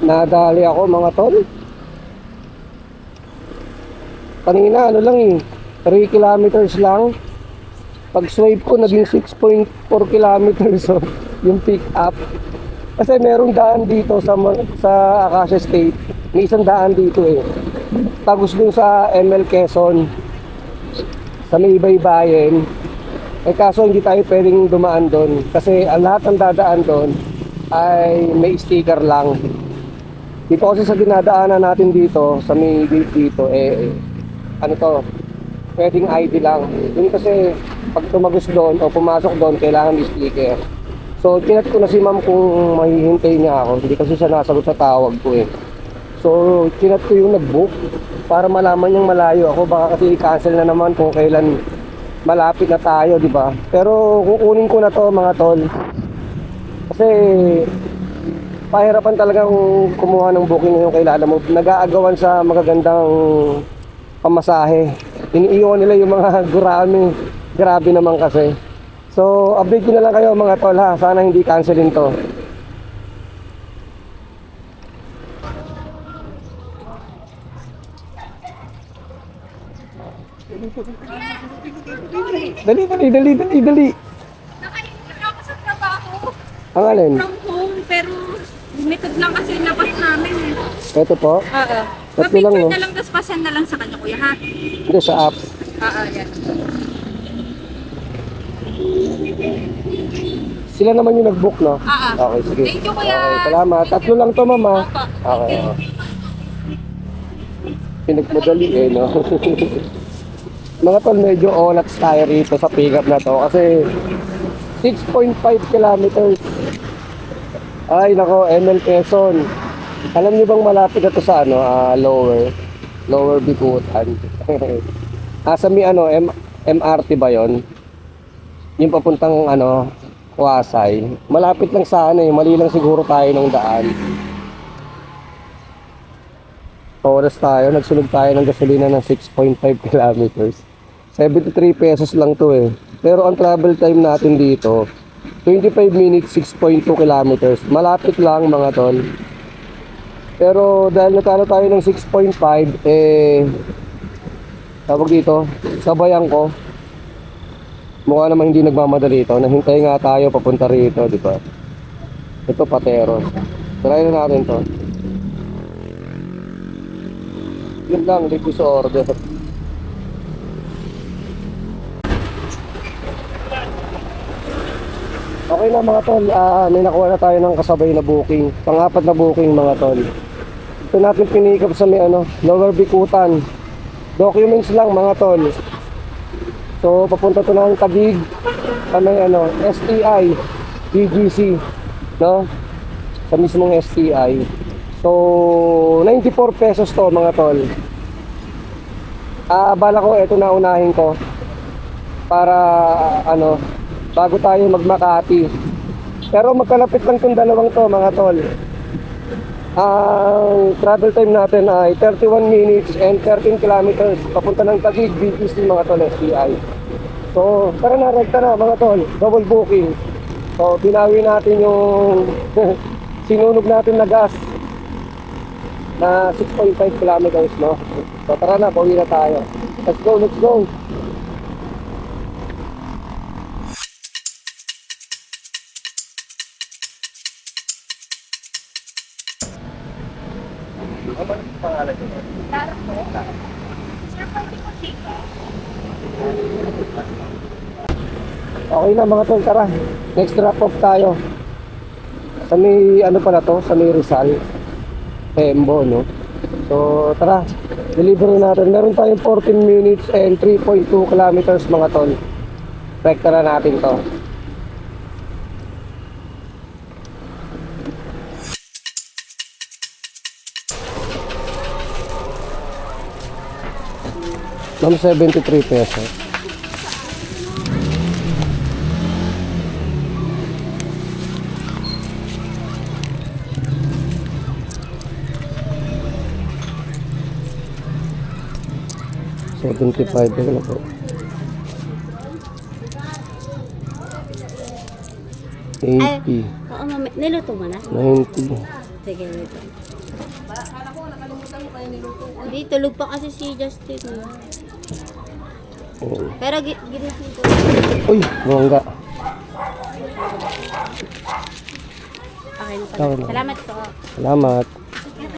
Nadali ako mga tol. Kanina ano lang 3 kilometers lang. Pag swipe ko naging 6.4 kilometers so, yung pick up. Kasi merong daan dito sa Acacia State. May isang daan dito Tagos dun sa ML Quezon. Sa may Baybayin. Kaso hindi tayo pwedeng dumaan doon. Kasi ang lahat ng dadaan doon ay may sticker lang. Dito kasi sa dinadaanan natin dito, sa may gate dito, ano to, pwedeng ID lang. Yun kasi pag tumagos doon o pumasok doon, kailangan may sticker. So, tinat ko na si ma'am kung mahihintay niya ako. Hindi kasi siya nasagot sa tawag ko So, tinat ko yung nag-book para malaman niyang malayo ako. Baka kasi i-cancel na naman kung kailan malapit na tayo, di ba? Pero kukunin ko na to mga tol. Kasi pahirapan talagang kumuha ng booking yung kilala mo. Nag-aagawan sa magagandang pamasahe. Iniiwan nila yung mga gurami. Grabe naman kasi. So, update ko na lang kayo mga tol ha. Sana hindi cancelin to. Dali. Nakaintro ako sa trabaho. Ang alin? From home, pero limited lang kasi yung labas namin Ito po. Oo. Tatlo lang, Pa-picture no? na lang, tapos pasan na lang sa kanya, kuya, ha? Hindi sa app. Yan. Sila naman yung nag-book, no? Okay, sige. Thank you, kuya. Okay, salamat. Tatlo lang to, mama. Opo. Okay. Pinagmadali no? Mga tol, medyo onats tayo rito sa pick-up na to kasi 6.5 kilometers. Ay, nako, ML Quezon. Alam niyo bang malapit na to sa Lower Bikutan? Sa may MRT ba yon? Yung papuntang Wasay. Malapit lang sa mali lang siguro tayo ng daan. Oras tayo, nagsunod tayo ng gasolina ng 6.5 kilometers. 73 pesos lang to Pero ang travel time natin dito, 25 minutes, 6.2 kilometers. Malapit lang mga tol. Pero dahil natalo tayo ng 6.5, tawag dito, sabayan ko. Mukha naman hindi nagmamadali ito. Nahintay nga tayo papunta rito, di ba? Ito Pateros. Try na natin to. Yun lang, hindi ko sa order. Okay na mga tol, may nakuha na tayo ng kasabay na booking. Pang-apat na booking mga tol. Ito natin pinikap sa may Lower Bikutan. Documents lang mga tol. So papunta to ng Taguig sa may STI BGC, no? Sa mismong STI. So 94 pesos to mga tol. Bala ko ito na unahin ko para bago tayo magmakati. Pero magkalapit lang tong dalawang to mga tol. Ang travel time natin ay 31 minutes and 13 kilometers papunta ng Taguig BGC mga tol STI. So tara na, rekta na mga tol, double booking. So binawi natin yung sinunog natin na gas na 6.5 kilometers, no? So tara na, pauwi na tayo. Let's go. Ano ba yung pangalan nyo? Tara po. Sir, pwede ko chika? Okay na mga tol, tara. Next drop off tayo. Sa may pala to? Sa may Rizal. Embo, no? So tara, delivery natin. Meron tayong 14 minutes and 3.2 kilometers mga tol. Rekta na natin to. Ng 73 pesos. $75 na po. 80. Oo, niluto mo na? 90. Sige, wait. Hindi, tulog pa kasi si Justin. Oo. Pero ginising ko. Uy, bongga. Okay na Okay pala. na. Salamat po. Salamat.